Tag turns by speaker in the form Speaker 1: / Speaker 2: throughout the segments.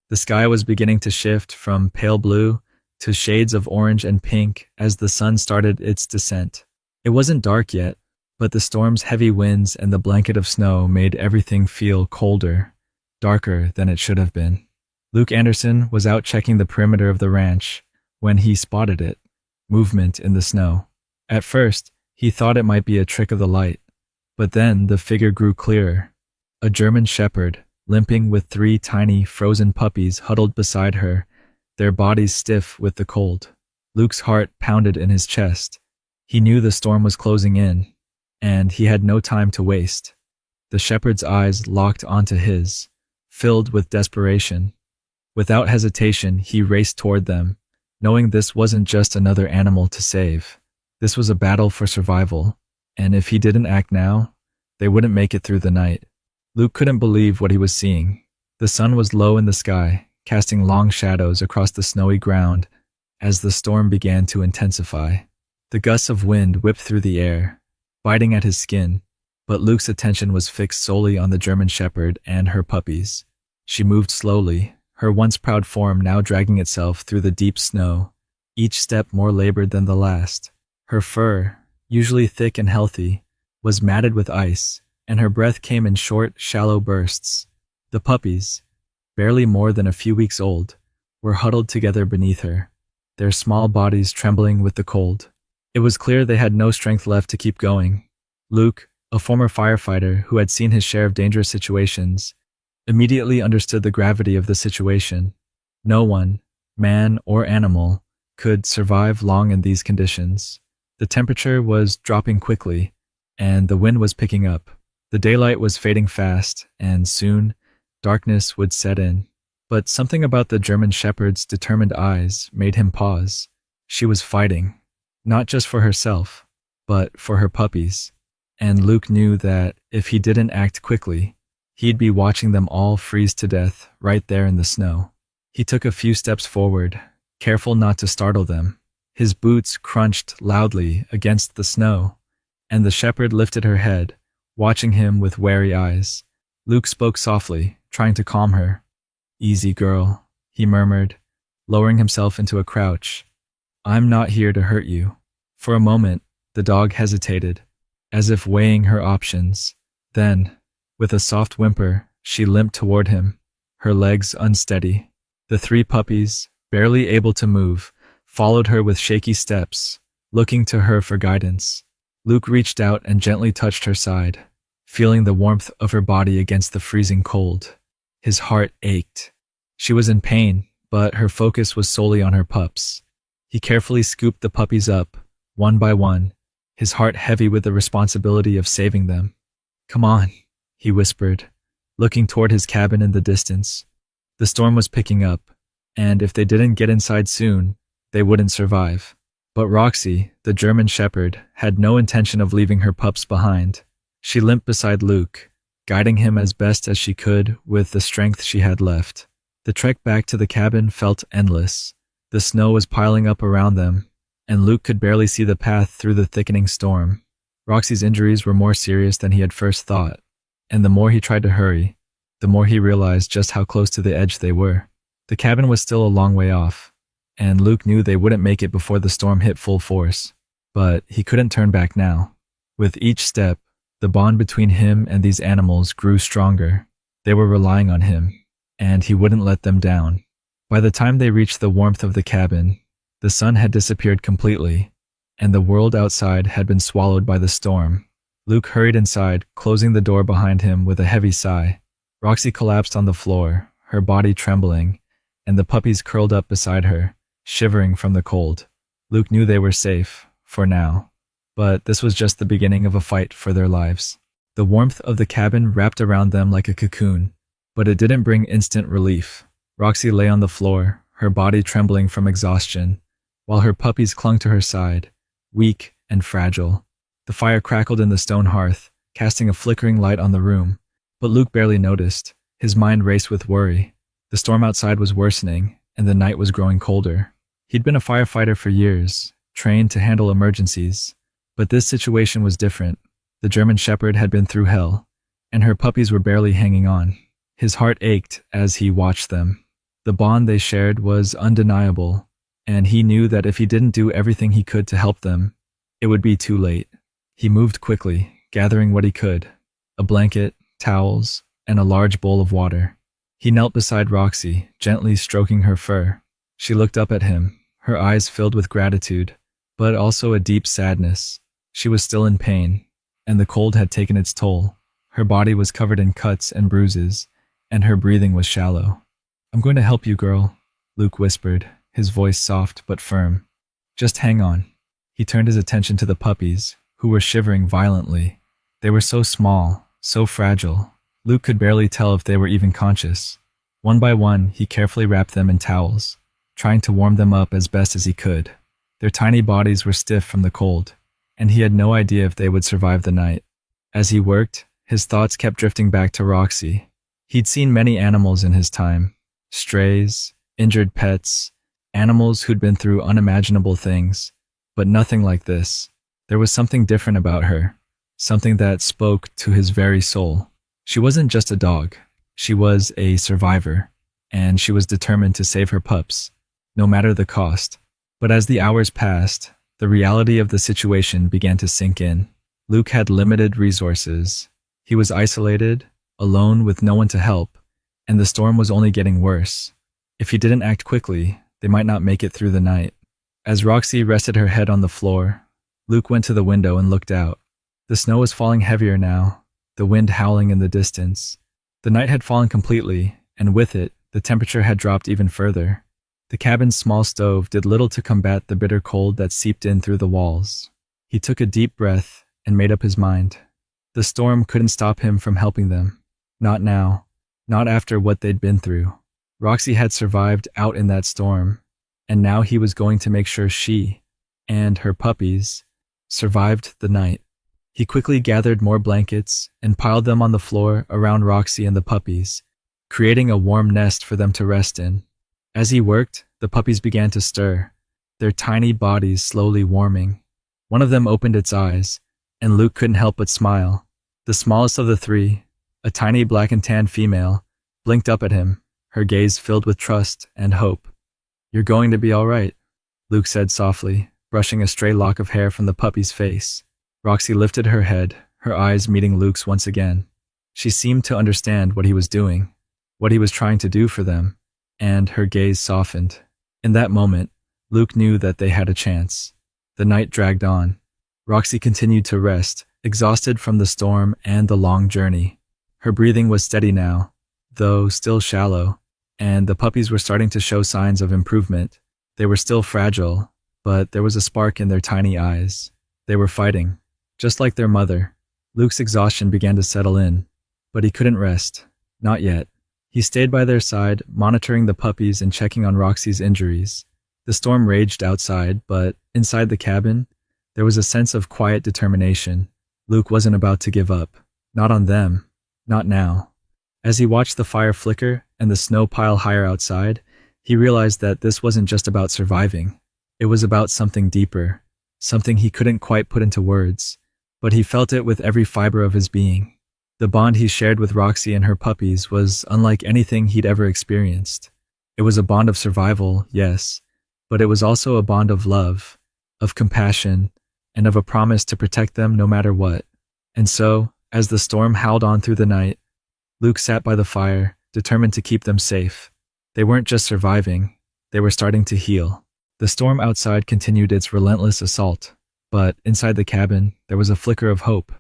Speaker 1: The sky was beginning to shift from pale blue to shades of orange and pink as the sun started its descent. It wasn't dark yet, but the storm's heavy winds and the blanket of snow made everything feel colder, darker than it should have been. Luke Anderson was out checking the perimeter of the ranch when he spotted it, movement in the snow. At first, he thought it might be a trick of the light, but then the figure grew clearer. A German shepherd, limping with 3 tiny, frozen puppies huddled beside her, their bodies stiff with the cold. Luke's heart pounded in his chest. He knew the storm was closing in, and he had no time to waste. The shepherd's eyes locked onto his, filled with desperation. Without hesitation, he raced toward them, knowing this wasn't just another animal to save. This was a battle for survival, and if he didn't act now, they wouldn't make it through the night. Luke couldn't believe what he was seeing. The sun was low in the sky, casting long shadows across the snowy ground as the storm began to intensify. The gusts of wind whipped through the air, biting at his skin, but Luke's attention was fixed solely on the German shepherd and her puppies. She moved slowly, her once proud form now dragging itself through the deep snow, each step more labored than the last. Her fur, usually thick and healthy, was matted with ice, and her breath came in short, shallow bursts. The puppies, barely more than a few weeks old, were huddled together beneath her, their small bodies trembling with the cold. It was clear they had no strength left to keep going. Luke, a former firefighter who had seen his share of dangerous situations, immediately understood the gravity of the situation. No one, man or animal, could survive long in these conditions. The temperature was dropping quickly, and the wind was picking up. The daylight was fading fast, and soon, darkness would set in. But something about the German shepherd's determined eyes made him pause. She was fighting, not just for herself, but for her puppies. And Luke knew that if he didn't act quickly, he'd be watching them all freeze to death right there in the snow. He took a few steps forward, careful not to startle them. His boots crunched loudly against the snow, and the shepherd lifted her head, watching him with wary eyes. Luke spoke softly, trying to calm her. "Easy, girl," he murmured, lowering himself into a crouch. "I'm not here to hurt you." For a moment, the dog hesitated, as if weighing her options. Then, with a soft whimper, she limped toward him, her legs unsteady. The 3 puppies, barely able to move, followed her with shaky steps, looking to her for guidance. Luke reached out and gently touched her side, feeling the warmth of her body against the freezing cold. His heart ached. She was in pain, but her focus was solely on her pups. He carefully scooped the puppies up, one by one, his heart heavy with the responsibility of saving them. "Come on," he whispered, looking toward his cabin in the distance. The storm was picking up, and if they didn't get inside soon, they wouldn't survive. But Roxy, the German shepherd, had no intention of leaving her pups behind. She limped beside Luke, guiding him as best as she could with the strength she had left. The trek back to the cabin felt endless. The snow was piling up around them, and Luke could barely see the path through the thickening storm. Roxy's injuries were more serious than he had first thought, and the more he tried to hurry, the more he realized just how close to the edge they were. The cabin was still a long way off, and Luke knew they wouldn't make it before the storm hit full force. But he couldn't turn back now. With each step, the bond between him and these animals grew stronger. They were relying on him, and he wouldn't let them down. By the time they reached the warmth of the cabin, the sun had disappeared completely, and the world outside had been swallowed by the storm. Luke hurried inside, closing the door behind him with a heavy sigh. Roxy collapsed on the floor, her body trembling, and the puppies curled up beside her, shivering from the cold. Luke knew they were safe, for now, but this was just the beginning of a fight for their lives. The warmth of the cabin wrapped around them like a cocoon, but it didn't bring instant relief. Roxy lay on the floor, her body trembling from exhaustion, while her puppies clung to her side, weak and fragile. The fire crackled in the stone hearth, casting a flickering light on the room, but Luke barely noticed. His mind raced with worry. The storm outside was worsening, and the night was growing colder. He'd been a firefighter for years, trained to handle emergencies, but this situation was different. The German shepherd had been through hell, and her puppies were barely hanging on. His heart ached as he watched them. The bond they shared was undeniable, and he knew that if he didn't do everything he could to help them, it would be too late. He moved quickly, gathering what he could: a blanket, towels, and a large bowl of water. He knelt beside Roxy, gently stroking her fur. She looked up at him, her eyes filled with gratitude, but also a deep sadness. She was still in pain, and the cold had taken its toll. Her body was covered in cuts and bruises, and her breathing was shallow. "I'm going to help you, girl," Luke whispered, his voice soft but firm. "Just hang on." He turned his attention to the puppies, who were shivering violently. They were so small, so fragile. Luke could barely tell if they were even conscious. One by one, he carefully wrapped them in towels, trying to warm them up as best as he could. Their tiny bodies were stiff from the cold, and he had no idea if they would survive the night. As he worked, his thoughts kept drifting back to Roxy. He'd seen many animals in his time: strays, injured pets, animals who'd been through unimaginable things, but nothing like this. There was something different about her, something that spoke to his very soul. She wasn't just a dog. She was a survivor, and she was determined to save her pups, no matter the cost. But as the hours passed, the reality of the situation began to sink in. Luke had limited resources. He was isolated, alone with no one to help, and the storm was only getting worse. If he didn't act quickly, they might not make it through the night. As Roxy rested her head on the floor, Luke went to the window and looked out. The snow was falling heavier now, the wind howling in the distance. The night had fallen completely, and with it, the temperature had dropped even further. The cabin's small stove did little to combat the bitter cold that seeped in through the walls. He took a deep breath and made up his mind. The storm couldn't stop him from helping them. Not now. Not after what they'd been through. Roxy had survived out in that storm, and now he was going to make sure she, and her puppies, survived the night. He quickly gathered more blankets and piled them on the floor around Roxy and the puppies, creating a warm nest for them to rest in. As he worked, the puppies began to stir, their tiny bodies slowly warming. One of them opened its eyes, and Luke couldn't help but smile. The smallest of the three, a tiny black and tan female, blinked up at him, her gaze filled with trust and hope. "You're going to be all right," Luke said softly, brushing a stray lock of hair from the puppy's face. Roxy lifted her head, her eyes meeting Luke's once again. She seemed to understand what he was doing, what he was trying to do for them, and her gaze softened. In that moment, Luke knew that they had a chance. The night dragged on. Roxy continued to rest, exhausted from the storm and the long journey. Her breathing was steady now, though still shallow, and the puppies were starting to show signs of improvement. They were still fragile, but there was a spark in their tiny eyes. They were fighting. Just like their mother, Luke's exhaustion began to settle in, but he couldn't rest. Not yet. He stayed by their side, monitoring the puppies and checking on Roxy's injuries. The storm raged outside, but inside the cabin, there was a sense of quiet determination. Luke wasn't about to give up. Not on them. Not now. As he watched the fire flicker and the snow pile higher outside, he realized that this wasn't just about surviving. It was about something deeper, something he couldn't quite put into words, but he felt it with every fiber of his being. The bond he shared with Roxy and her puppies was unlike anything he'd ever experienced. It was a bond of survival, yes, but it was also a bond of love, of compassion, and of a promise to protect them no matter what. And so, as the storm howled on through the night, Luke sat by the fire, determined to keep them safe. They weren't just surviving, they were starting to heal. The storm outside continued its relentless assault, but inside the cabin, there was a flicker of hope.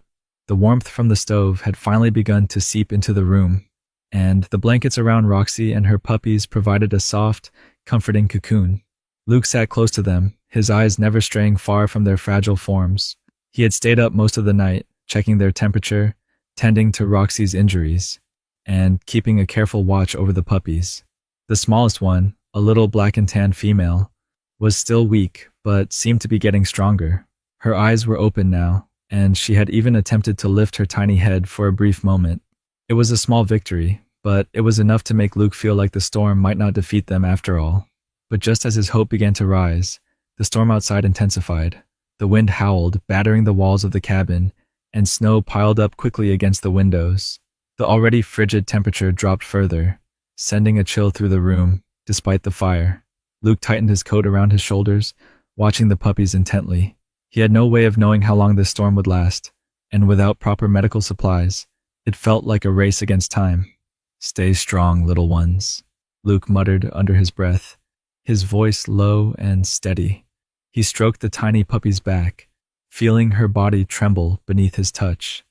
Speaker 1: The warmth from the stove had finally begun to seep into the room, and the blankets around Roxy and her puppies provided a soft, comforting cocoon. Luke sat close to them, his eyes never straying far from their fragile forms. He had stayed up most of the night, checking their temperature, tending to Roxy's injuries, and keeping a careful watch over the puppies. The smallest one, a little black and tan female, was still weak, but seemed to be getting stronger. Her eyes were open now, and she had even attempted to lift her tiny head for a brief moment. It was a small victory, but it was enough to make Luke feel like the storm might not defeat them after all. But just as his hope began to rise, the storm outside intensified. The wind howled, battering the walls of the cabin, and snow piled up quickly against the windows. The already frigid temperature dropped further, sending a chill through the room. despite the fire. Luke tightened his coat around his shoulders, watching the puppies intently. He had no way of knowing how long this storm would last, and without proper medical supplies, it felt like a race against time. "Stay strong, little ones," Luke muttered under his breath, his voice low and steady. He stroked the tiny puppy's back, feeling her body tremble beneath his touch.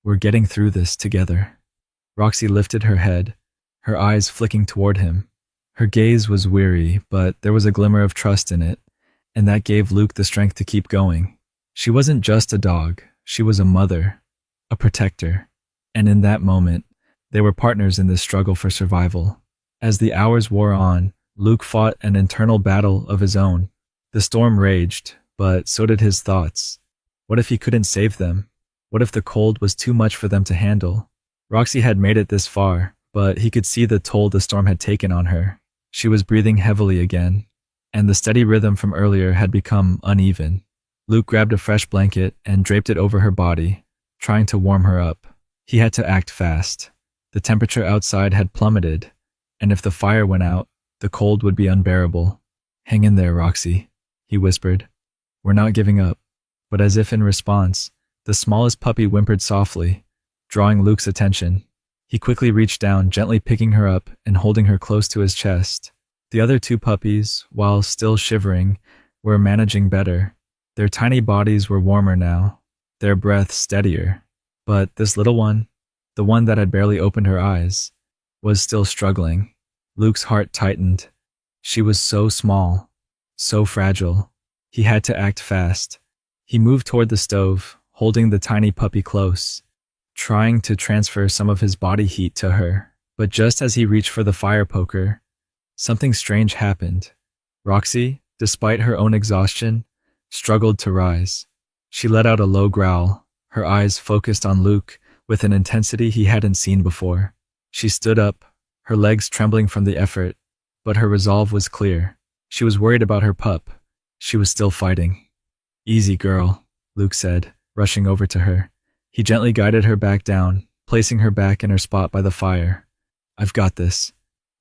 Speaker 1: "We're getting through this together." Roxy lifted her head, her eyes flicking toward him. Her gaze was weary, but there was a glimmer of trust in it, and that gave Luke the strength to keep going. She wasn't just a dog, she was a mother, a protector, and in that moment, they were partners in this struggle for survival. As the hours wore on, Luke fought an internal battle of his own. The storm raged, but so did his thoughts. What if he couldn't save them? What if the cold was too much for them to handle? Roxy had made it this far, but he could see the toll the storm had taken on her. She was breathing heavily again, and the steady rhythm from earlier had become uneven. Luke grabbed a fresh blanket and draped it over her body, trying to warm her up. He had to act fast. The temperature outside had plummeted, and if the fire went out, the cold would be unbearable. "Hang in there, Roxy," he whispered. "We're not giving up." But as if in response, the smallest puppy whimpered softly, drawing Luke's attention. He quickly reached down, gently picking her up and holding her close to his chest. The other two puppies, while still shivering, were managing better. Their tiny bodies were warmer now, their breath steadier. But this little one, the one that had barely opened her eyes, was still struggling. Luke's heart tightened. She was so small, so fragile. He had to act fast. He moved toward the stove, holding the tiny puppy close, trying to transfer some of his body heat to her. But just as he reached for the fire poker, something strange happened. Roxy, despite her own exhaustion, struggled to rise. She let out a low growl, her eyes focused on Luke with an intensity he hadn't seen before. She stood up, her legs trembling from the effort, but her resolve was clear. She was worried about her pup. She was still fighting. "Easy, girl," Luke said, rushing over to her. He gently guided her back down, placing her back in her spot by the fire. "I've got this."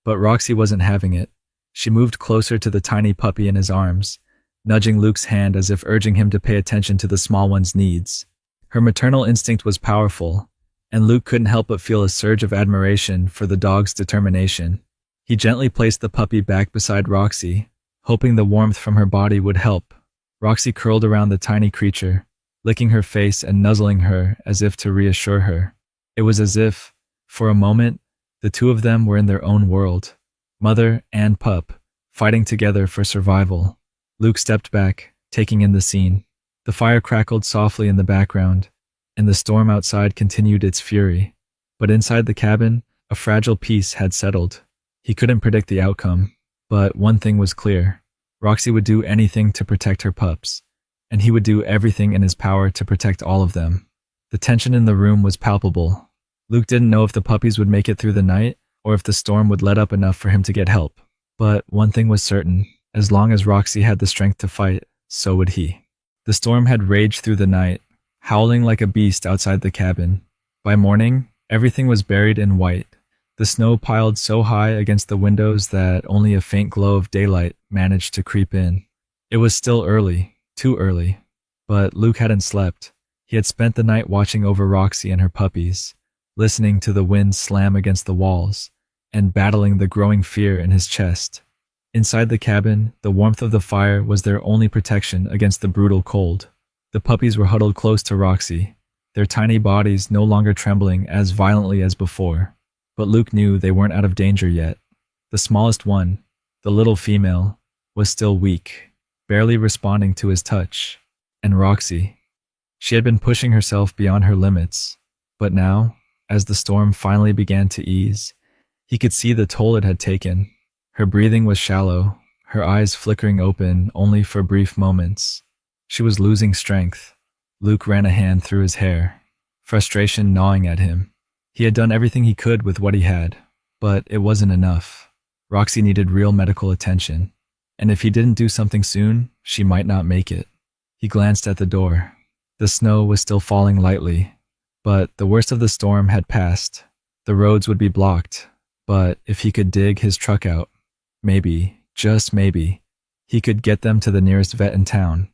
Speaker 1: But Roxy wasn't having it. She moved closer to the tiny puppy in his arms, nudging Luke's hand as if urging him to pay attention to the small one's needs. Her maternal instinct was powerful, and Luke couldn't help but feel a surge of admiration for the dog's determination. He gently placed the puppy back beside Roxy, hoping the warmth from her body would help. Roxy curled around the tiny creature, licking her face and nuzzling her as if to reassure her. It was as if, for a moment, the two of them were in their own world, mother and pup, fighting together for survival. Luke stepped back, taking in the scene. The fire crackled softly in the background, and the storm outside continued its fury. But inside the cabin, a fragile peace had settled. He couldn't predict the outcome, but one thing was clear. Roxy would do anything to protect her pups, and he would do everything in his power to protect all of them. The tension in the room was palpable. Luke didn't know if the puppies would make it through the night, or if the storm would let up enough for him to get help. But one thing was certain, as long as Roxy had the strength to fight, so would he. The storm had raged through the night, howling like a beast outside the cabin. By morning, everything was buried in white. The snow piled so high against the windows that only a faint glow of daylight managed to creep in. It was still early, too early, but Luke hadn't slept. He had spent the night watching over Roxy and her puppies, listening to the wind slam against the walls, and battling the growing fear in his chest. Inside the cabin, the warmth of the fire was their only protection against the brutal cold. The puppies were huddled close to Roxy, their tiny bodies no longer trembling as violently as before. But Luke knew they weren't out of danger yet. The smallest one, the little female, was still weak, barely responding to his touch. And Roxy, she had been pushing herself beyond her limits. But now, as the storm finally began to ease, he could see the toll it had taken. Her breathing was shallow, her eyes flickering open only for brief moments. She was losing strength. Luke ran a hand through his hair, frustration gnawing at him. He had done everything he could with what he had, but it wasn't enough. Roxy needed real medical attention, and if he didn't do something soon, she might not make it. He glanced at the door. The snow was still falling lightly, but the worst of the storm had passed. The roads would be blocked, but if he could dig his truck out, Maybe, just maybe, he could get them to the nearest vet in town.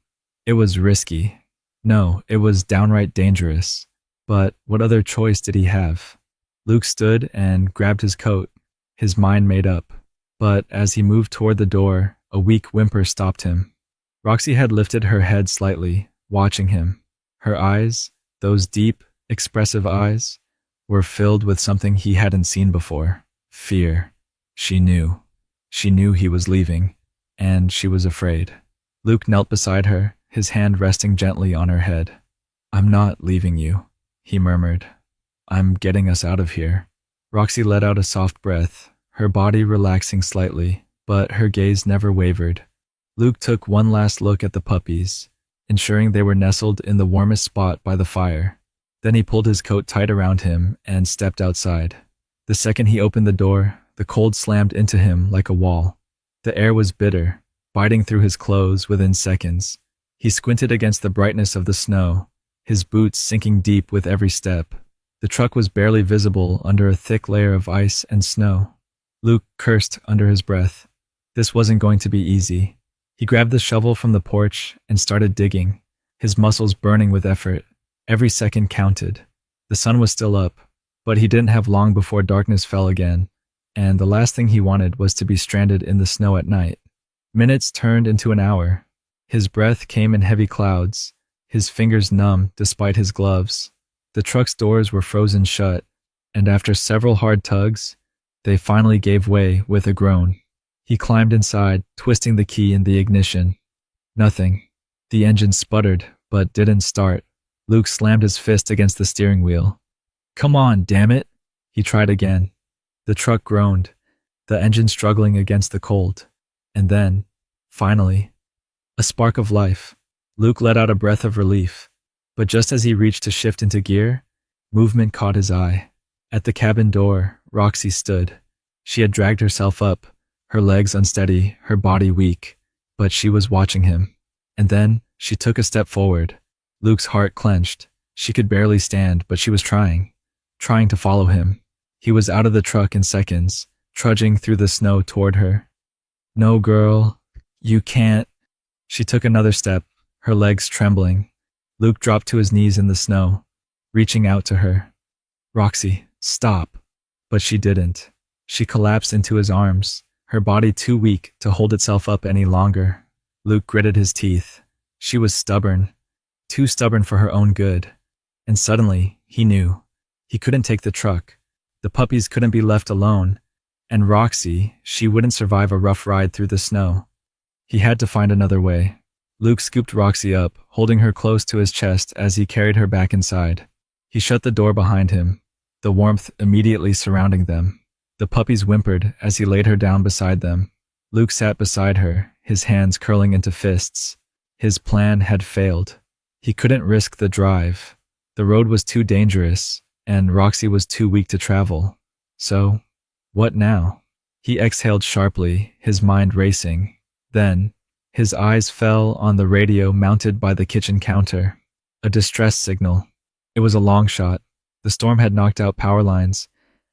Speaker 1: It was risky. No, it was downright dangerous. But what other choice did he have? Luke stood and grabbed his coat, his mind made up. But as he moved toward the door, a weak whimper stopped him. Roxy had lifted her head slightly, watching him. Her eyes, those deep, expressive eyes, were filled with something he hadn't seen before. Fear. She knew. She knew he was leaving, and she was afraid. Luke knelt beside her, his hand resting gently on her head. "I'm not leaving you," he murmured. "I'm getting us out of here." Roxy let out a soft breath, her body relaxing slightly, but her gaze never wavered. Luke took one last look at the puppies, ensuring they were nestled in the warmest spot by the fire. Then he pulled his coat tight around him and stepped outside. The second he opened the door, the cold slammed into him like a wall. The air was bitter, biting through his clothes within seconds. He squinted against the brightness of the snow, his boots sinking deep with every step. The truck was barely visible under a thick layer of ice and snow. Luke cursed under his breath. This wasn't going to be easy. He grabbed the shovel from the porch and started digging, his muscles burning with effort. Every second counted. The sun was still up, but he didn't have long before darkness fell again, and the last thing he wanted was to be stranded in the snow at night. Minutes turned into an hour. His breath came in heavy clouds, his fingers numb despite his gloves. The truck's doors were frozen shut, and after several hard tugs, they finally gave way with a groan. He climbed inside, twisting the key in the ignition. Nothing. The engine sputtered, but didn't start. Luke slammed his fist against the steering wheel. "Come on, damn it!" He tried again. The truck groaned, the engine struggling against the cold. And then, finally, a spark of life. Luke let out a breath of relief. But just as he reached to shift into gear, movement caught his eye. At the cabin door, Roxy stood. She had dragged herself up, her legs unsteady, her body weak, but she was watching him. And then she took a step forward. Luke's heart clenched. She could barely stand, but she was trying to follow him. He was out of the truck in seconds, trudging through the snow toward her. "No, girl, you can't." She took another step, her legs trembling. Luke dropped to his knees in the snow, reaching out to her. "Roxy, stop." But she didn't. She collapsed into his arms, her body too weak to hold itself up any longer. Luke gritted his teeth. She was stubborn, too stubborn for her own good. And suddenly, he knew. He couldn't take the truck. The puppies couldn't be left alone. And Roxy, she wouldn't survive a rough ride through the snow. He had to find another way. Luke scooped Roxy up, holding her close to his chest as he carried her back inside. He shut the door behind him, the warmth immediately surrounding them. The puppies whimpered as he laid her down beside them. Luke sat beside her, his hands curling into fists. His plan had failed. He couldn't risk the drive. The road was too dangerous, and Roxy was too weak to travel. So, what now? He exhaled sharply, his mind racing. Then, his eyes fell on the radio mounted by the kitchen counter. A distress signal. It was a long shot. The storm had knocked out power lines,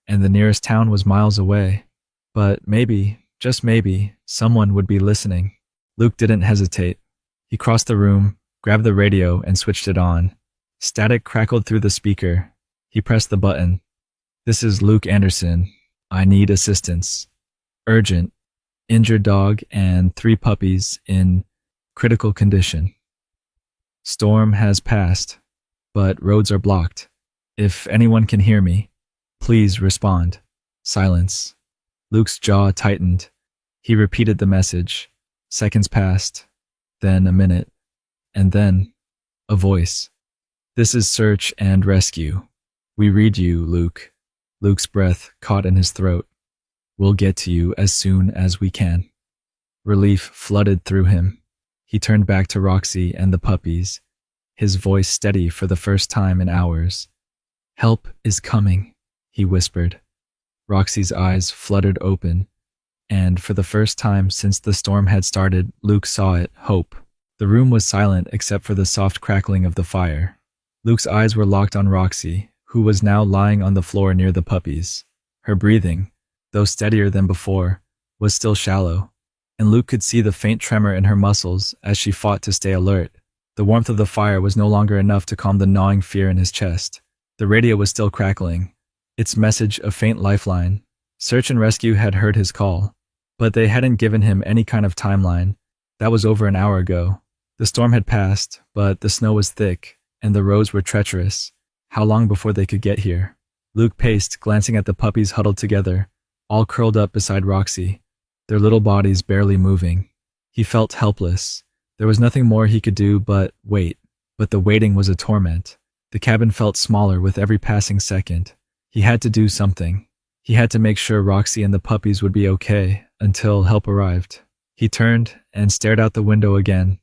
Speaker 1: and the nearest town was miles away. But maybe, just maybe, someone would be listening. Luke didn't hesitate. He crossed the room, grabbed the radio, and switched it on. Static crackled through the speaker. He pressed the button. "This is Luke Anderson. I need assistance. Urgent. Injured dog and 3 puppies in critical condition. Storm has passed, but roads are blocked. If anyone can hear me, please respond." Silence. Luke's jaw tightened. He repeated the message. Seconds passed, then a minute, and then a voice. "This is search and rescue. We read you, Luke." Luke's breath caught in his throat. "We'll get to you as soon as we can." Relief flooded through him. He turned back to Roxy and the puppies, his voice steady for the first time in hours. "Help is coming," he whispered. Roxy's eyes fluttered open, and for the first time since the storm had started, Luke saw it, hope. The room was silent except for the soft crackling of the fire. Luke's eyes were locked on Roxy, who was now lying on the floor near the puppies. Her breathing, though steadier than before, was still shallow, and Luke could see the faint tremor in her muscles as she fought to stay alert. The warmth of the fire was no longer enough to calm the gnawing fear in his chest. The radio was still crackling, its message a faint lifeline. Search and rescue had heard his call, but they hadn't given him any kind of timeline. That was over an hour ago. The storm had passed, but the snow was thick, and the roads were treacherous. How long before they could get here? Luke paced, glancing at the puppies huddled together, all curled up beside Roxy, their little bodies barely moving. He felt helpless. There was nothing more he could do but wait. But the waiting was a torment. The cabin felt smaller with every passing second. He had to do something. He had to make sure Roxy and the puppies would be okay until help arrived. He turned and stared out the window again,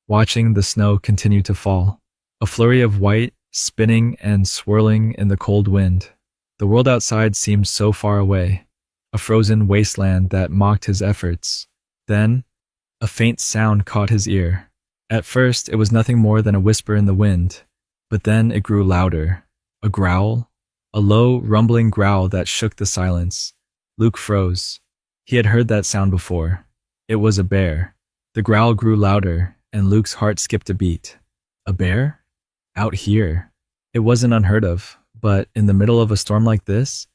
Speaker 1: watching the snow continue to fall. A flurry of white, spinning and swirling in the cold wind. The world outside seemed so far away, a frozen wasteland that mocked his efforts. Then, a faint sound caught his ear. At first, it was nothing more than a whisper in the wind, but then it grew louder. A growl? A low, rumbling growl that shook the silence. Luke froze. He had heard that sound before. It was a bear. The growl grew louder, and Luke's heart skipped a beat. A bear? Out here? It wasn't unheard of, but in the middle of a storm like this,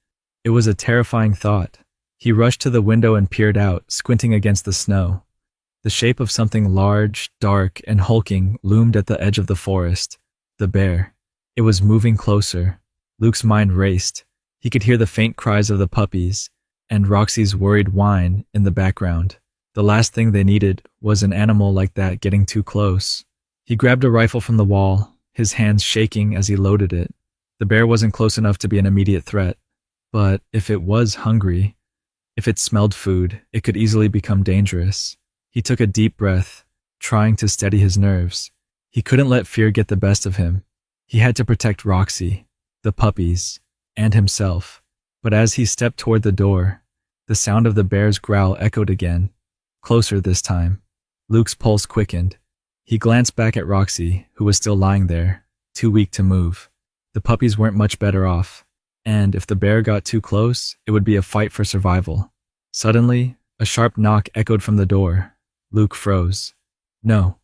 Speaker 1: it was a terrifying thought. He rushed to the window and peered out, squinting against the snow. The shape of something large, dark, and hulking loomed at the edge of the forest. The bear. It was moving closer. Luke's mind raced. He could hear the faint cries of the puppies and Roxy's worried whine in the background. The last thing they needed was an animal like that getting too close. He grabbed a rifle from the wall, his hands shaking as he loaded it. The bear wasn't close enough to be an immediate threat, but if it was hungry, if it smelled food, it could easily become dangerous. He took a deep breath, trying to steady his nerves. He couldn't let fear get the best of him. He had to protect Roxy, the puppies, and himself. But as he stepped toward the door, the sound of the bear's growl echoed again, closer this time. Luke's pulse quickened. He glanced back at Roxy, who was still lying there, too weak to move. The puppies weren't much better off, and if the bear got too close, it would be a fight for survival. Suddenly, a sharp knock echoed from the door. Luke froze. No,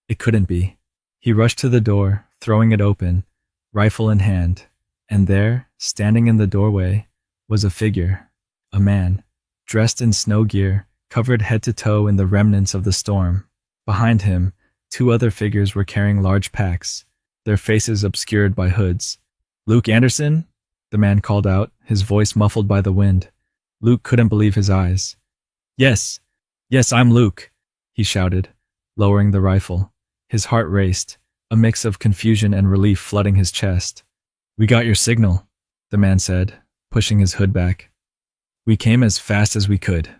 Speaker 1: it couldn't be. He rushed to the door, throwing it open, rifle in hand, and there, standing in the doorway, was a figure, a man, dressed in snow gear, covered head to toe in the remnants of the storm. Behind him, 2 other figures were carrying large packs, their faces obscured by hoods. "Luke Anderson?" the man called out, his voice muffled by the wind. Luke couldn't believe his eyes. Yes, I'm Luke," he shouted, lowering the rifle. His heart raced, a mix of confusion and relief flooding his chest. "We got your signal," the man said, pushing his hood back. "We came as fast as we could."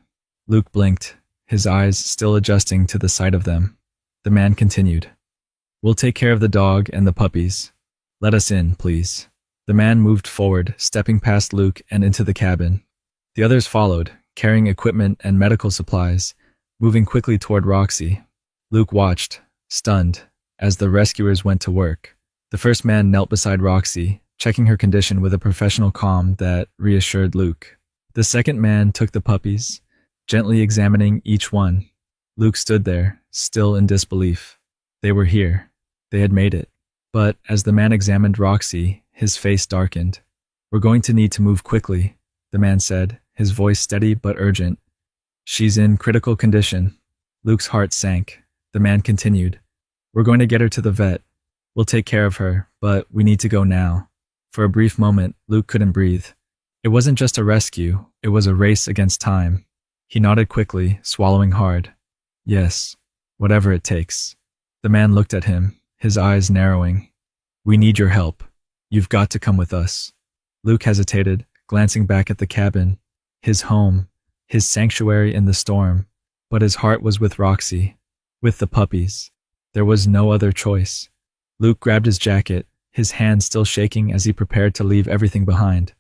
Speaker 1: Luke blinked, his eyes still adjusting to the sight of them. The man continued. "We'll take care of the dog and the puppies. Let us in, please." The man moved forward, stepping past Luke and into the cabin. The others followed, carrying equipment and medical supplies, moving quickly toward Roxy. Luke watched, stunned, as the rescuers went to work. The first man knelt beside Roxy, checking her condition with a professional calm that reassured Luke. The second man took the puppies, gently examining each one. Luke stood there, still in disbelief. They were here. They had made it. But as the man examined Roxy, his face darkened. "We're going to need to move quickly," the man said, his voice steady but urgent. "She's in critical condition." Luke's heart sank. The man continued. "We're going to get her to the vet. We'll take care of her, but we need to go now." For a brief moment, Luke couldn't breathe. It wasn't just a rescue, it was a race against time. He nodded quickly, swallowing hard. "Yes, whatever it takes." The man looked at him, his eyes narrowing. "We need your help. You've got to come with us." Luke hesitated, glancing back at the cabin, his home, his sanctuary in the storm, but his heart was with Roxy, with the puppies. There was no other choice. Luke grabbed his jacket, his hand still shaking as he prepared to leave everything behind.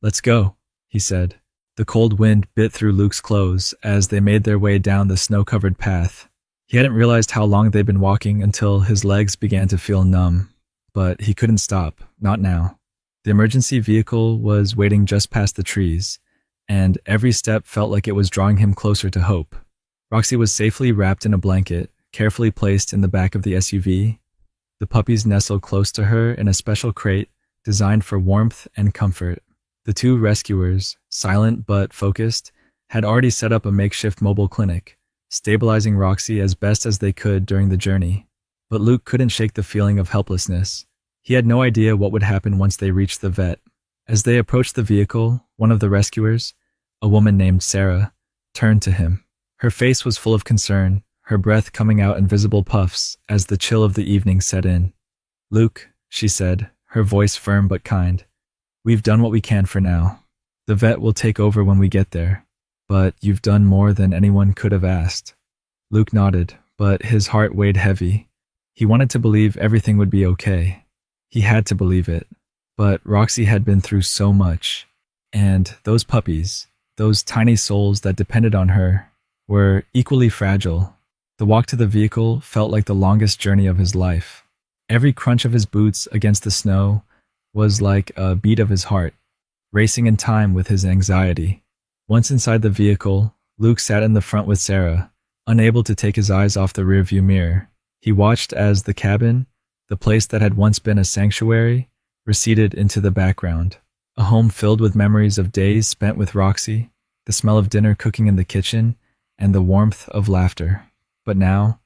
Speaker 1: "Let's go," he said. The cold wind bit through Luke's clothes as they made their way down the snow-covered path. He hadn't realized how long they'd been walking until his legs began to feel numb, but he couldn't stop, not now. The emergency vehicle was waiting just past the trees, and every step felt like it was drawing him closer to hope. Roxy was safely wrapped in a blanket, carefully placed in the back of the SUV. The puppies nestled close to her in a special crate designed for warmth and comfort. The two rescuers, silent but focused, had already set up a makeshift mobile clinic, stabilizing Roxy as best as they could during the journey. But Luke couldn't shake the feeling of helplessness. He had no idea what would happen once they reached the vet. As they approached the vehicle, one of the rescuers, a woman named Sarah, turned to him. Her face was full of concern, her breath coming out in visible puffs as the chill of the evening set in. "Luke," she said, her voice firm but kind, "we've done what we can for now. The vet will take over when we get there, but you've done more than anyone could have asked." Luke nodded, but his heart weighed heavy. He wanted to believe everything would be okay. He had to believe it. But Roxy had been through so much, and those puppies, those tiny souls that depended on her, were equally fragile. The walk to the vehicle felt like the longest journey of his life. Every crunch of his boots against the snow was like a beat of his heart, racing in time with his anxiety. Once inside the vehicle, Luke sat in the front with Sarah, unable to take his eyes off the rearview mirror. He watched as the cabin, the place that had once been a sanctuary, receded into the background. A home filled with memories of days spent with Roxy, the smell of dinner cooking in the kitchen, and the warmth of laughter. But now,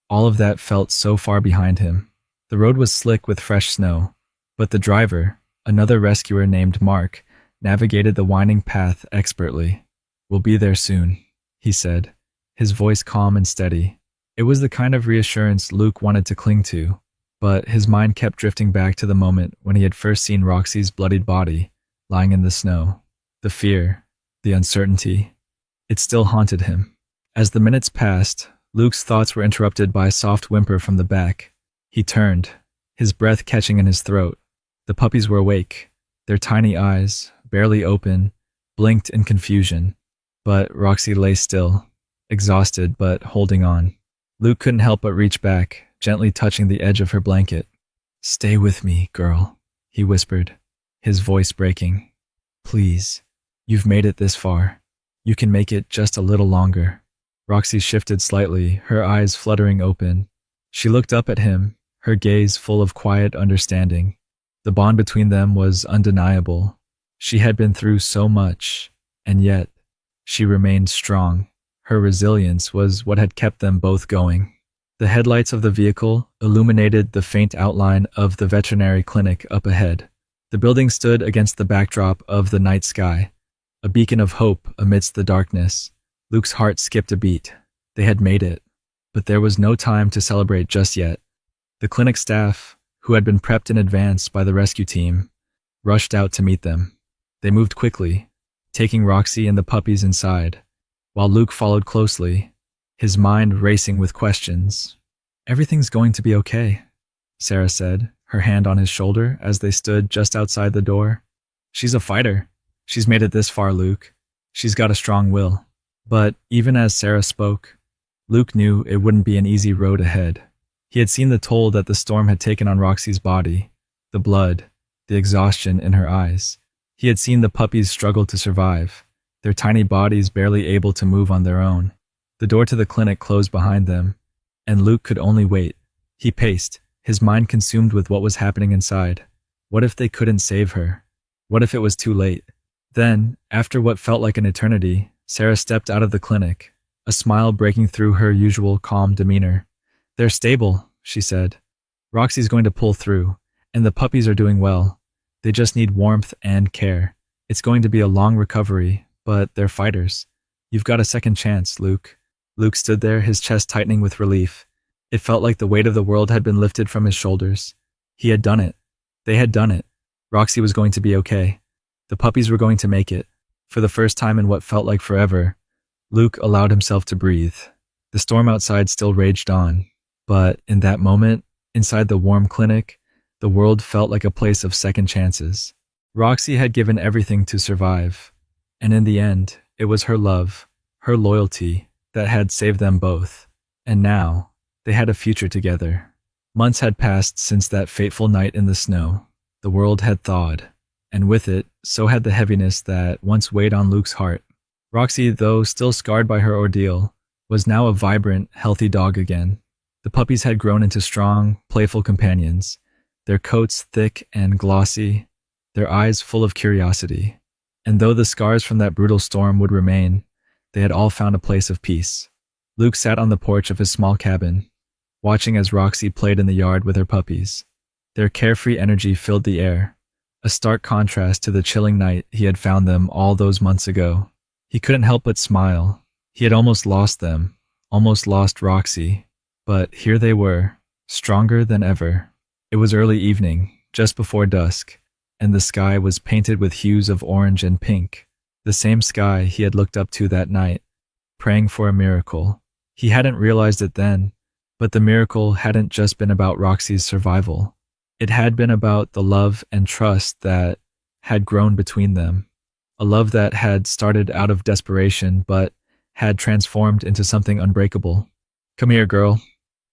Speaker 1: all of that felt so far behind him. The road was slick with fresh snow, but the driver, another rescuer named Mark, navigated the winding path expertly. "We'll be there soon," he said, his voice calm and steady. It was the kind of reassurance Luke wanted to cling to, but his mind kept drifting back to the moment when he had first seen Roxy's bloodied body lying in the snow. The fear, the uncertainty, it still haunted him. As the minutes passed, Luke's thoughts were interrupted by a soft whimper from the back. He turned, his breath catching in his throat. The puppies were awake, their tiny eyes, barely open, blinked in confusion. But Roxy lay still, exhausted but holding on. Luke couldn't help but reach back, gently touching the edge of her blanket. "Stay with me, girl," he whispered, his voice breaking. "Please, you've made it this far. You can make it just a little longer." Roxy shifted slightly, her eyes fluttering open. She looked up at him, her gaze full of quiet understanding. The bond between them was undeniable. She had been through so much, and yet she remained strong. Her resilience was what had kept them both going. The headlights of the vehicle illuminated the faint outline of the veterinary clinic up ahead. The building stood against the backdrop of the night sky, a beacon of hope amidst the darkness. Luke's heart skipped a beat. They had made it. But there was no time to celebrate just yet. The clinic staff, who had been prepped in advance by the rescue team, rushed out to meet them. They moved quickly, taking Roxy and the puppies inside, while Luke followed closely, his mind racing with questions. "Everything's going to be okay," Sarah said, her hand on his shoulder as they stood just outside the door. "She's a fighter. She's made it this far, Luke. She's got a strong will." But even as Sarah spoke, Luke knew it wouldn't be an easy road ahead. He had seen the toll that the storm had taken on Roxy's body, the blood, the exhaustion in her eyes. He had seen the puppies struggle to survive, their tiny bodies barely able to move on their own. The door to the clinic closed behind them, and Luke could only wait. He paced, his mind consumed with what was happening inside. What if they couldn't save her? What if it was too late? Then, after what felt like an eternity, Sarah stepped out of the clinic, a smile breaking through her usual calm demeanor. "They're stable," she said. "Roxy's going to pull through, and the puppies are doing well. They just need warmth and care. It's going to be a long recovery, but they're fighters. You've got a second chance, Luke." Luke stood there, his chest tightening with relief. It felt like the weight of the world had been lifted from his shoulders. He had done it. They had done it. Roxy was going to be okay. The puppies were going to make it. For the first time in what felt like forever, Luke allowed himself to breathe. The storm outside still raged on, but in that moment, inside the warm clinic, the world felt like a place of second chances. Roxy had given everything to survive, and in the end, it was her love, her loyalty, that had saved them both. And now, they had a future together. Months had passed since that fateful night in the snow. The world had thawed. and with it, so had the heaviness that once weighed on Luke's heart. Roxy, though still scarred by her ordeal, was now a vibrant, healthy dog again. The puppies had grown into strong, playful companions, their coats thick and glossy, their eyes full of curiosity. And though the scars from that brutal storm would remain, they had all found a place of peace. Luke sat on the porch of his small cabin, watching as Roxy played in the yard with her puppies. Their carefree energy filled the air, a stark contrast to the chilling night he had found them all those months ago. He couldn't help but smile. He had almost lost them, almost lost Roxy, but here they were, stronger than ever. It was early evening, just before dusk, and the sky was painted with hues of orange and pink, the same sky he had looked up to that night, praying for a miracle. He hadn't realized it then, but the miracle hadn't just been about Roxy's survival. It had been about the love and trust that had grown between them, a love that had started out of desperation but had transformed into something unbreakable. "Come here, girl,"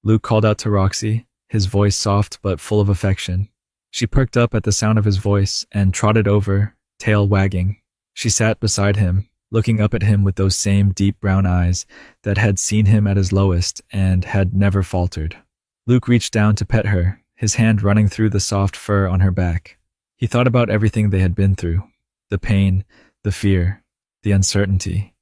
Speaker 1: Luke called out to Roxy, his voice soft but full of affection. She perked up at the sound of his voice and trotted over, tail wagging. She sat beside him, looking up at him with those same deep brown eyes that had seen him at his lowest and had never faltered. Luke reached down to pet her, his hand running through the soft fur on her back. He thought about everything they had been through, the pain, the fear, the uncertainty,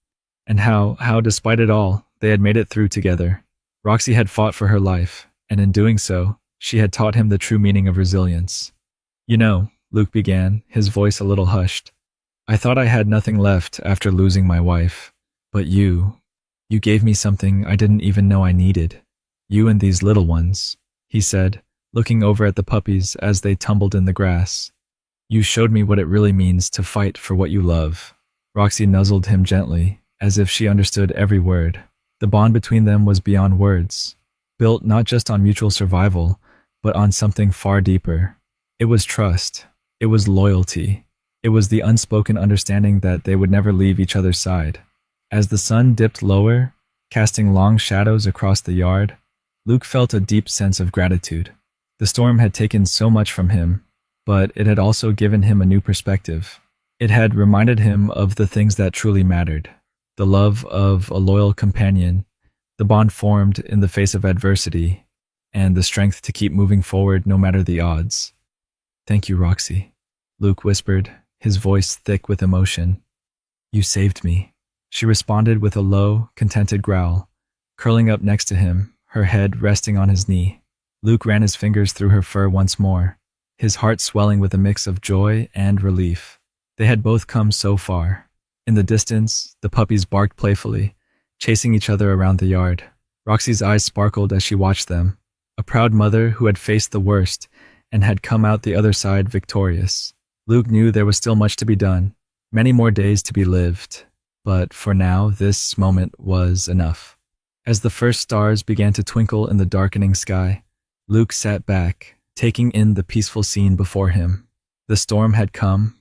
Speaker 1: and how, despite it all, they had made it through together. Roxy had fought for her life, and in doing so, she had taught him the true meaning of resilience. "You know," Luke began, his voice a little hushed, "I thought I had nothing left after losing my wife, but you gave me something I didn't even know I needed. You and these little ones," he said, looking over at the puppies as they tumbled in the grass. "You showed me what it really means to fight for what you love." Roxy nuzzled him gently, as if she understood every word. The bond between them was beyond words, built not just on mutual survival, but on something far deeper. It was trust. It was loyalty. It was the unspoken understanding that they would never leave each other's side. As the sun dipped lower, casting long shadows across the yard, Luke felt a deep sense of gratitude. The storm had taken so much from him, but it had also given him a new perspective. It had reminded him of the things that truly mattered: the love of a loyal companion, the bond formed in the face of adversity, and the strength to keep moving forward no matter the odds. "Thank you, Roxy," Luke whispered, his voice thick with emotion. "You saved me," she responded with a low, contented growl, curling up next to him, her head resting on his knee. Luke ran his fingers through her fur once more, his heart swelling with a mix of joy and relief. They had both come so far. In the distance, the puppies barked playfully, chasing each other around the yard. Roxy's eyes sparkled as she watched them, a proud mother who had faced the worst and had come out the other side victorious. Luke knew there was still much to be done, many more days to be lived, but for now, this moment was enough. As the first stars began to twinkle in the darkening sky, Luke sat back, taking in the peaceful scene before him. The storm had come,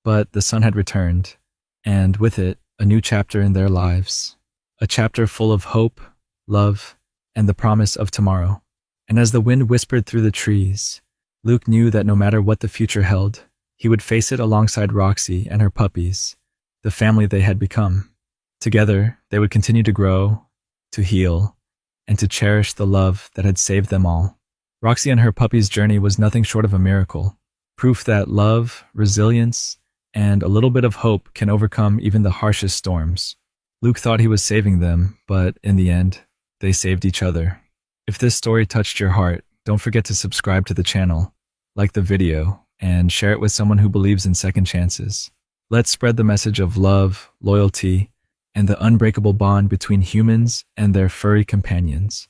Speaker 1: but the sun had returned, and with it, a new chapter in their lives. A chapter full of hope, love, and the promise of tomorrow. And as the wind whispered through the trees, Luke knew that no matter what the future held, he would face it alongside Roxy and her puppies, the family they had become. Together, they would continue to grow, to heal, and to cherish the love that had saved them all. Roxy and her puppies' journey was nothing short of a miracle, proof that love, resilience, and a little bit of hope can overcome even the harshest storms. Luke thought he was saving them, but in the end, they saved each other. If this story touched your heart, don't forget to subscribe to the channel, like the video, and share it with someone who believes in second chances. Let's spread the message of love, loyalty, and the unbreakable bond between humans and their furry companions.